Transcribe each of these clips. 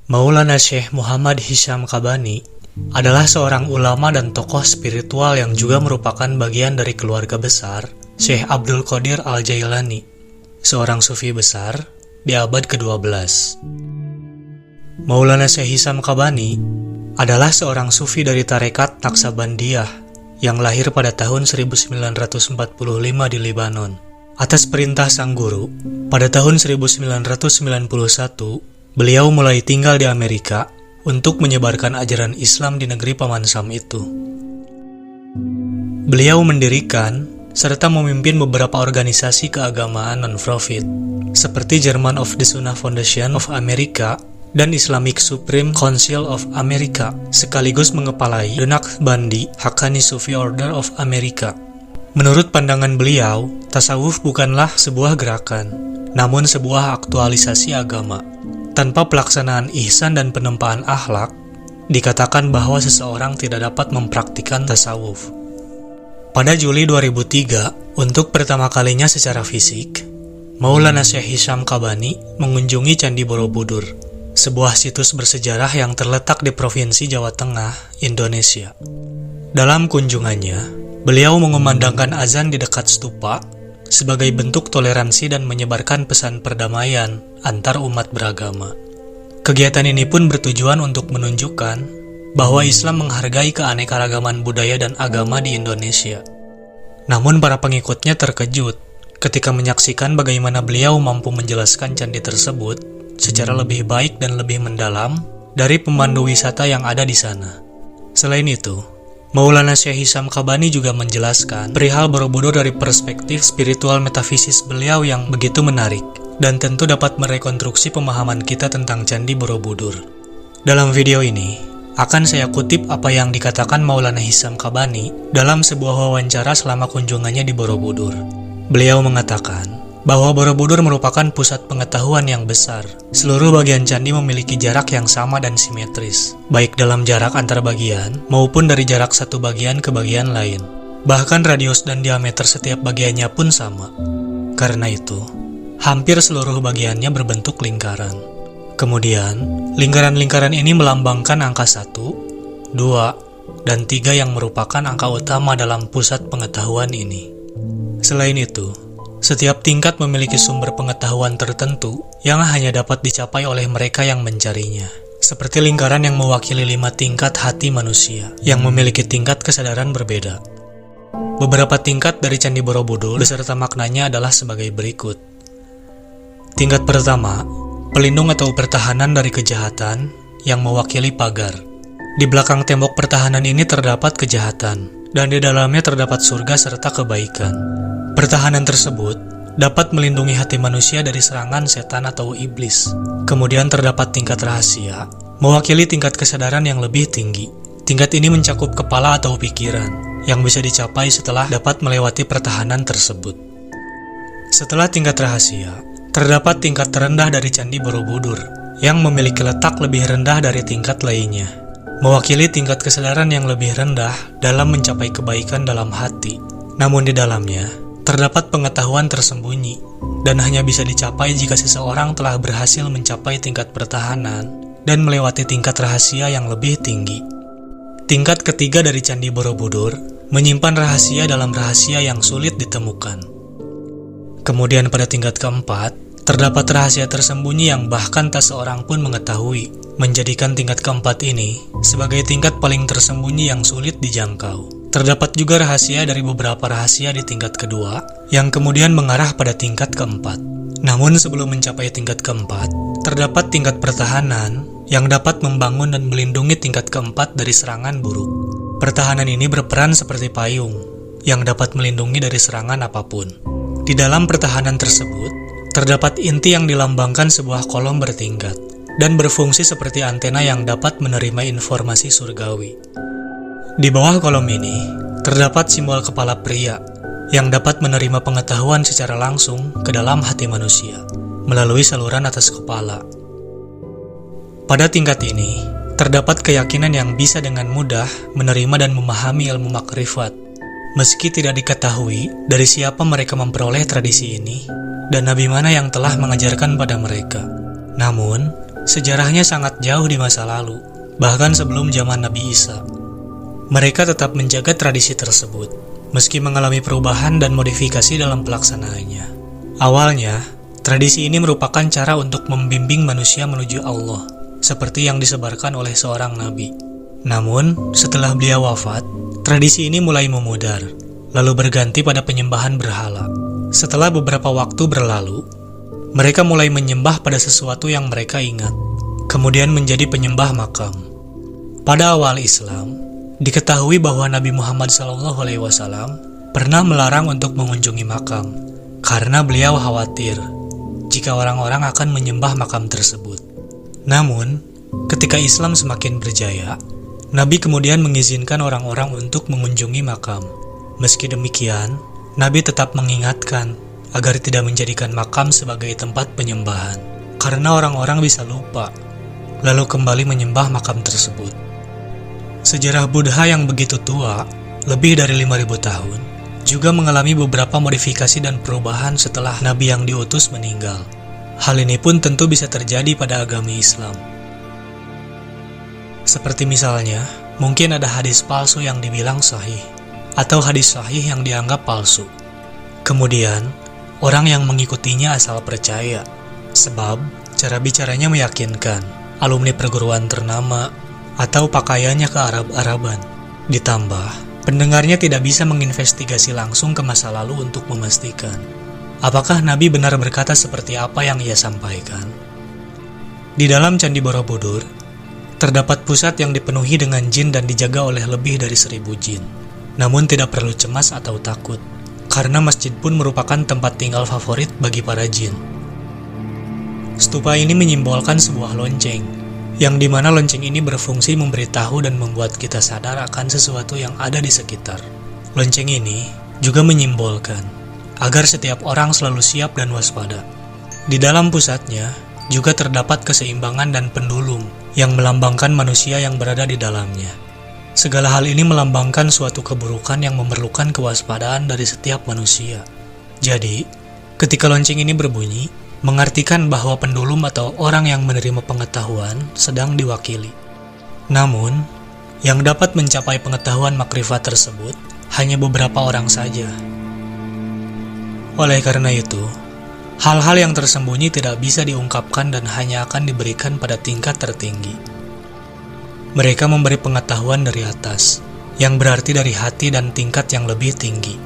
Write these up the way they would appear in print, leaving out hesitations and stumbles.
Maulana Syekh Muhammad Hisham Kabani adalah seorang ulama dan tokoh spiritual yang juga merupakan bagian dari keluarga besar Syekh Abdul Qadir Al-Jailani, seorang sufi besar di abad ke-12. Maulana Syekh Hisham Kabani adalah seorang sufi dari tarekat Naqsabandiyah yang lahir pada tahun 1945 di Lebanon. Atas perintah sang guru, pada tahun 1991, beliau mulai tinggal di Amerika untuk menyebarkan ajaran Islam di negeri Paman Sam itu. Beliau mendirikan serta memimpin beberapa organisasi keagamaan non-profit, seperti German of the Sunnah Foundation of America dan Islamic Supreme Council of America, sekaligus mengepalai The Naqshbandi Haqqani Sufi Order of America. Menurut pandangan beliau, tasawuf bukanlah sebuah gerakan, namun sebuah aktualisasi agama. Tanpa pelaksanaan ihsan dan penempaan akhlak, dikatakan bahwa seseorang tidak dapat mempraktikkan tasawuf. Pada Juli 2003, untuk pertama kalinya secara fisik, Maulana Syekh Hisham Kabani mengunjungi Candi Borobudur, sebuah situs bersejarah yang terletak di Provinsi Jawa Tengah, Indonesia. Dalam kunjungannya, beliau mengumandangkan azan di dekat stupa sebagai bentuk toleransi dan menyebarkan pesan perdamaian antar umat beragama. Kegiatan ini pun bertujuan untuk menunjukkan bahwa Islam menghargai keanekaragaman budaya dan agama di Indonesia. Namun para pengikutnya terkejut ketika menyaksikan bagaimana beliau mampu menjelaskan candi tersebut secara lebih baik dan lebih mendalam dari pemandu wisata yang ada di sana. Selain itu, Maulana Syekh Hisham Kabani juga menjelaskan perihal Borobudur dari perspektif spiritual metafisis beliau yang begitu menarik dan tentu dapat merekonstruksi pemahaman kita tentang Candi Borobudur. Dalam video ini, akan saya kutip apa yang dikatakan Maulana Hisham Kabani dalam sebuah wawancara selama kunjungannya di Borobudur. Beliau mengatakan bahwa Borobudur merupakan pusat pengetahuan yang besar. Seluruh bagian candi memiliki jarak yang sama dan simetris, baik dalam jarak antar bagian maupun dari jarak satu bagian ke bagian lain. Bahkan radius dan diameter setiap bagiannya pun sama. Karena itu, hampir seluruh bagiannya berbentuk lingkaran. Kemudian, lingkaran-lingkaran ini melambangkan angka 1, 2, dan 3 yang merupakan angka utama dalam pusat pengetahuan ini. Selain itu, setiap tingkat memiliki sumber pengetahuan tertentu yang hanya dapat dicapai oleh mereka yang mencarinya. Seperti lingkaran yang mewakili 5 tingkat hati manusia yang memiliki tingkat kesadaran berbeda. Beberapa tingkat dari Candi Borobudur beserta maknanya adalah sebagai berikut. Tingkat pertama, pelindung atau pertahanan dari kejahatan yang mewakili pagar. Di belakang tembok pertahanan ini terdapat kejahatan, dan di dalamnya terdapat surga serta kebaikan. Pertahanan tersebut dapat melindungi hati manusia dari serangan setan atau iblis. Kemudian terdapat tingkat rahasia, mewakili tingkat kesadaran yang lebih tinggi. Tingkat ini mencakup kepala atau pikiran, yang bisa dicapai setelah dapat melewati pertahanan tersebut. Setelah tingkat rahasia, terdapat tingkat terendah dari Candi Borobudur, yang memiliki letak lebih rendah dari tingkat lainnya, mewakili tingkat kesadaran yang lebih rendah dalam mencapai kebaikan dalam hati. Namun di dalamnya, terdapat pengetahuan tersembunyi, dan hanya bisa dicapai jika seseorang telah berhasil mencapai tingkat pertahanan dan melewati tingkat rahasia yang lebih tinggi. Tingkat ketiga dari Candi Borobudur menyimpan rahasia dalam rahasia yang sulit ditemukan. Kemudian pada tingkat keempat, terdapat rahasia tersembunyi yang bahkan tak seorang pun mengetahui, menjadikan tingkat keempat ini sebagai tingkat paling tersembunyi yang sulit dijangkau. Terdapat juga rahasia dari beberapa rahasia di tingkat kedua, yang kemudian mengarah pada tingkat keempat. Namun sebelum mencapai tingkat keempat, terdapat tingkat pertahanan yang dapat membangun dan melindungi tingkat keempat dari serangan buruk. Pertahanan ini berperan seperti payung, yang dapat melindungi dari serangan apapun. Di dalam pertahanan tersebut, terdapat inti yang dilambangkan sebuah kolom bertingkat, dan berfungsi seperti antena yang dapat menerima informasi surgawi. Di bawah kolom ini, terdapat simbol kepala pria yang dapat menerima pengetahuan secara langsung ke dalam hati manusia melalui saluran atas kepala. Pada tingkat ini, terdapat keyakinan yang bisa dengan mudah menerima dan memahami ilmu makrifat, meski tidak diketahui dari siapa mereka memperoleh tradisi ini dan nabi mana yang telah mengajarkan pada mereka. Namun, Sejarahnya sangat jauh di masa lalu, bahkan sebelum zaman Nabi Isa. Mereka tetap menjaga tradisi tersebut, meski mengalami perubahan dan modifikasi dalam pelaksanaannya. Awalnya, tradisi ini merupakan cara untuk membimbing manusia menuju Allah, seperti yang disebarkan oleh seorang nabi. Namun, setelah beliau wafat, tradisi ini mulai memudar, lalu berganti pada penyembahan berhala. Setelah beberapa waktu berlalu, mereka mulai menyembah pada sesuatu yang mereka ingat, kemudian menjadi penyembah makam. Pada awal Islam, diketahui bahwa Nabi Muhammad SAW pernah melarang untuk mengunjungi makam, karena beliau khawatir jika orang-orang akan menyembah makam tersebut. Namun, ketika Islam semakin berjaya, Nabi kemudian mengizinkan orang-orang untuk mengunjungi makam. Meski demikian, Nabi tetap mengingatkan agar tidak menjadikan makam sebagai tempat penyembahan, karena orang-orang bisa lupa, lalu kembali menyembah makam tersebut. Sejarah Buddha yang begitu tua, lebih dari 5.000 tahun, juga mengalami beberapa modifikasi dan perubahan setelah Nabi yang diutus meninggal. Hal ini pun tentu bisa terjadi pada agama Islam. Seperti misalnya, mungkin ada hadis palsu yang dibilang sahih, atau hadis sahih yang dianggap palsu. Kemudian, orang yang mengikutinya asal percaya, sebab cara bicaranya meyakinkan, alumni perguruan ternama, atau pakaiannya ke Arab-Araban. Ditambah, pendengarnya tidak bisa menginvestigasi langsung ke masa lalu untuk memastikan apakah Nabi benar berkata seperti apa yang ia sampaikan. Di dalam Candi Borobudur, terdapat pusat yang dipenuhi dengan jin dan dijaga oleh lebih dari 1.000 jin. Namun tidak perlu cemas atau takut, karena masjid pun merupakan tempat tinggal favorit bagi para jin. Stupa ini menyimbolkan sebuah lonceng, yang dimana lonceng ini berfungsi memberitahu dan membuat kita sadar akan sesuatu yang ada di sekitar. Lonceng ini juga menyimbolkan agar setiap orang selalu siap dan waspada. Di dalam pusatnya juga terdapat keseimbangan dan pendulum yang melambangkan manusia yang berada di dalamnya. Segala hal ini melambangkan suatu keburukan yang memerlukan kewaspadaan dari setiap manusia. Jadi, ketika lonceng ini berbunyi, mengartikan bahwa pendulum atau orang yang menerima pengetahuan sedang diwakili. Namun, yang dapat mencapai pengetahuan makrifat tersebut hanya beberapa orang saja. Oleh karena itu, hal-hal yang tersembunyi tidak bisa diungkapkan dan hanya akan diberikan pada tingkat tertinggi. Mereka memberi pengetahuan dari atas, yang berarti dari hati dan tingkat yang lebih tinggi.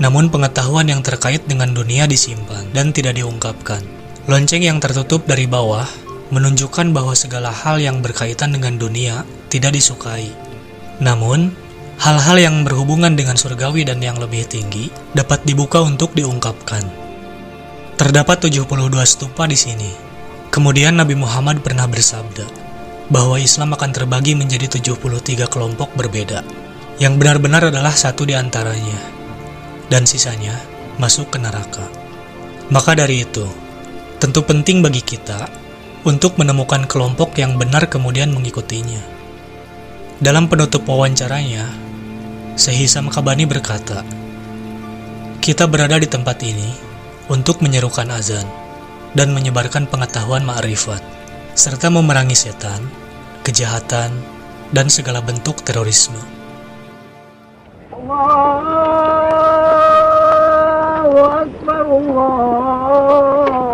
Namun pengetahuan yang terkait dengan dunia disimpan dan tidak diungkapkan. Lonceng yang tertutup dari bawah menunjukkan bahwa segala hal yang berkaitan dengan dunia tidak disukai. Namun, hal-hal yang berhubungan dengan surgawi dan yang lebih tinggi dapat dibuka untuk diungkapkan. Terdapat 72 stupa di sini. Kemudian Nabi Muhammad pernah bersabda bahwa Islam akan terbagi menjadi 73 kelompok berbeda, yang benar-benar adalah satu di antaranya, dan sisanya masuk ke neraka. Maka dari itu, tentu penting bagi kita untuk menemukan kelompok yang benar kemudian mengikutinya. Dalam penutup wawancaranya, Syekh Hisam Kabani berkata, "Kita berada di tempat ini untuk menyerukan azan dan menyebarkan pengetahuan ma'rifat, serta memerangi setan, kejahatan, dan segala bentuk terorisme." Allahu Akbar, Allahu Akbar.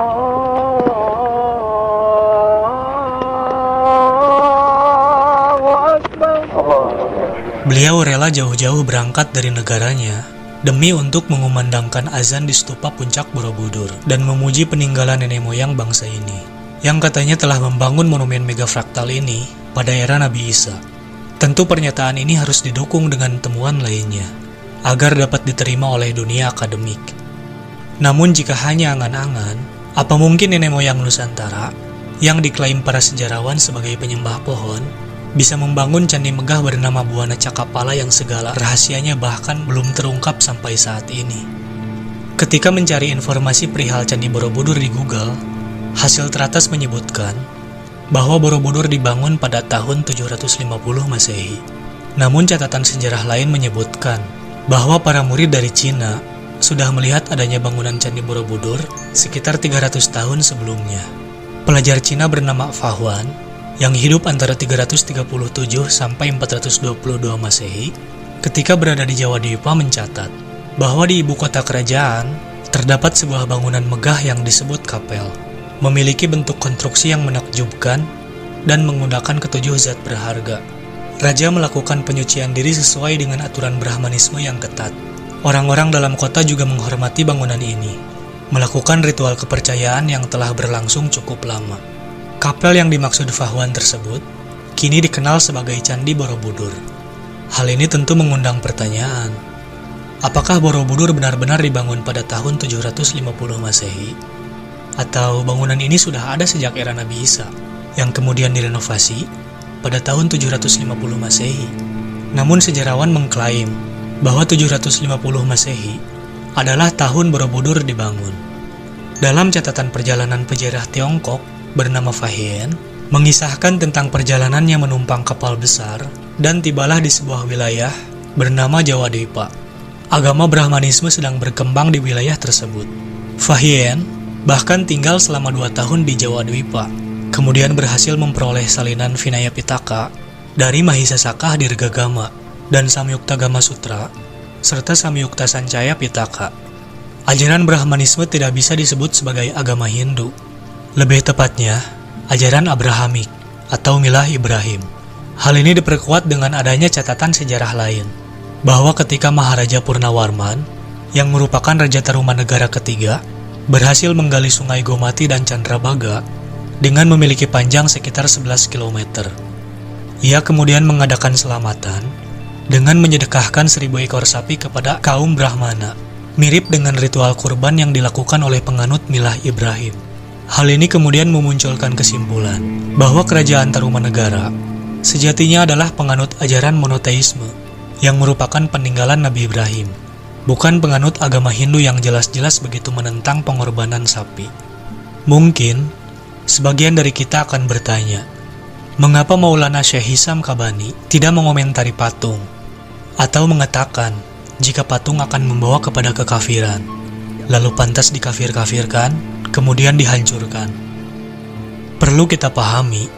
Beliau rela jauh-jauh berangkat dari negaranya demi untuk mengumandangkan azan di stupa puncak Borobudur dan memuji peninggalan nenek moyang bangsa ini, yang katanya telah membangun monumen megafraktal ini pada era Nabi Isa. Tentu pernyataan ini harus didukung dengan temuan lainnya, agar dapat diterima oleh dunia akademik. Namun jika hanya angan-angan, apa mungkin nenek moyang Nusantara, yang diklaim para sejarawan sebagai penyembah pohon, bisa membangun candi megah bernama Buana Cakapala yang segala rahasianya bahkan belum terungkap sampai saat ini? Ketika mencari informasi perihal Candi Borobudur di Google, hasil teratas menyebutkan bahwa Borobudur dibangun pada tahun 750 Masehi. Namun catatan sejarah lain menyebutkan bahwa para murid dari Cina sudah melihat adanya bangunan Candi Borobudur sekitar 300 tahun sebelumnya. pelajar Cina bernama Fa Huan yang hidup antara 337 sampai 422 Masehi ketika berada di Jawa Dwipa mencatat bahwa di ibu kota kerajaan terdapat sebuah bangunan megah yang disebut kapel, memiliki bentuk konstruksi yang menakjubkan dan menggunakan ketujuh zat berharga. Raja melakukan penyucian diri sesuai dengan aturan Brahmanisme yang ketat. Orang-orang dalam kota juga menghormati bangunan ini, melakukan ritual kepercayaan yang telah berlangsung cukup lama. Kapel yang dimaksud Fa Huan tersebut kini dikenal sebagai Candi Borobudur. Hal ini tentu mengundang pertanyaan. Apakah Borobudur benar-benar dibangun pada tahun 750 Masehi? Atau bangunan ini sudah ada sejak era Nabi Isa, yang kemudian direnovasi pada tahun 750 Masehi. Namun sejarawan mengklaim bahwa 750 Masehi adalah tahun Borobudur dibangun. Dalam catatan perjalanan pejarah Tiongkok bernama Fa Hien, mengisahkan tentang perjalanannya menumpang kapal besar dan tibalah di sebuah wilayah bernama Jawa Dwipa. Agama Brahmanisme sedang berkembang di wilayah tersebut. Fa Hien bahkan tinggal selama 2 tahun di Jawa Dwipa, kemudian berhasil memperoleh salinan Vinaya Pitaka dari Mahisasaka Dirgagama dan Samyukta Gama Sutra, serta Samyukta Sancaya Pitaka. Ajaran Brahmanisme tidak bisa disebut sebagai agama Hindu. Lebih tepatnya, ajaran Abrahamik atau Milah Ibrahim. Hal ini diperkuat dengan adanya catatan sejarah lain, bahwa ketika Maharaja Purnawarman, yang merupakan Raja Tarumanegara ketiga, berhasil menggali sungai Gomati dan Chandrabhaga dengan memiliki panjang sekitar 11 km. Ia kemudian mengadakan selamatan dengan menyedekahkan 1000 ekor sapi kepada kaum Brahmana, mirip dengan ritual kurban yang dilakukan oleh penganut Milah Ibrahim. Hal ini kemudian memunculkan kesimpulan bahwa kerajaan Tarumanegara sejatinya adalah penganut ajaran monoteisme yang merupakan peninggalan Nabi Ibrahim, bukan penganut agama Hindu yang jelas-jelas begitu menentang pengorbanan sapi. Mungkin sebagian dari kita akan bertanya, mengapa Maulana Syekh Hisam Kabani tidak mengomentari patung atau mengatakan jika patung akan membawa kepada kekafiran, lalu pantas dikafir-kafirkan, kemudian dihancurkan. Perlu kita pahami,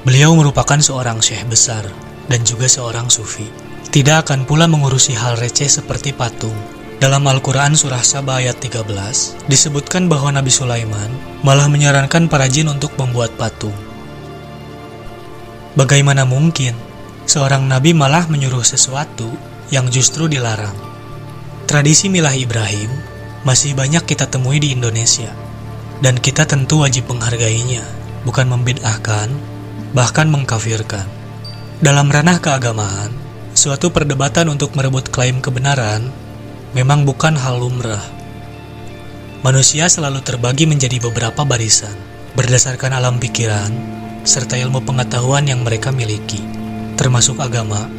beliau merupakan seorang syekh besar dan juga seorang sufi. Tidak akan pula mengurusi hal receh seperti patung. Dalam Al-Quran Surah Saba ayat 13, disebutkan bahwa Nabi Sulaiman malah menyarankan para jin untuk membuat patung. Bagaimana mungkin seorang nabi malah menyuruh sesuatu yang justru dilarang? Tradisi Milah Ibrahim masih banyak kita temui di Indonesia, dan kita tentu wajib menghargainya, bukan membid'ahkan, bahkan mengkafirkan. Dalam ranah keagamaan, suatu perdebatan untuk merebut klaim kebenaran memang bukan hal lumrah. Manusia selalu terbagi menjadi beberapa barisan, berdasarkan alam pikiran, serta ilmu pengetahuan yang mereka miliki, termasuk agama,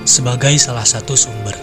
sebagai salah satu sumber.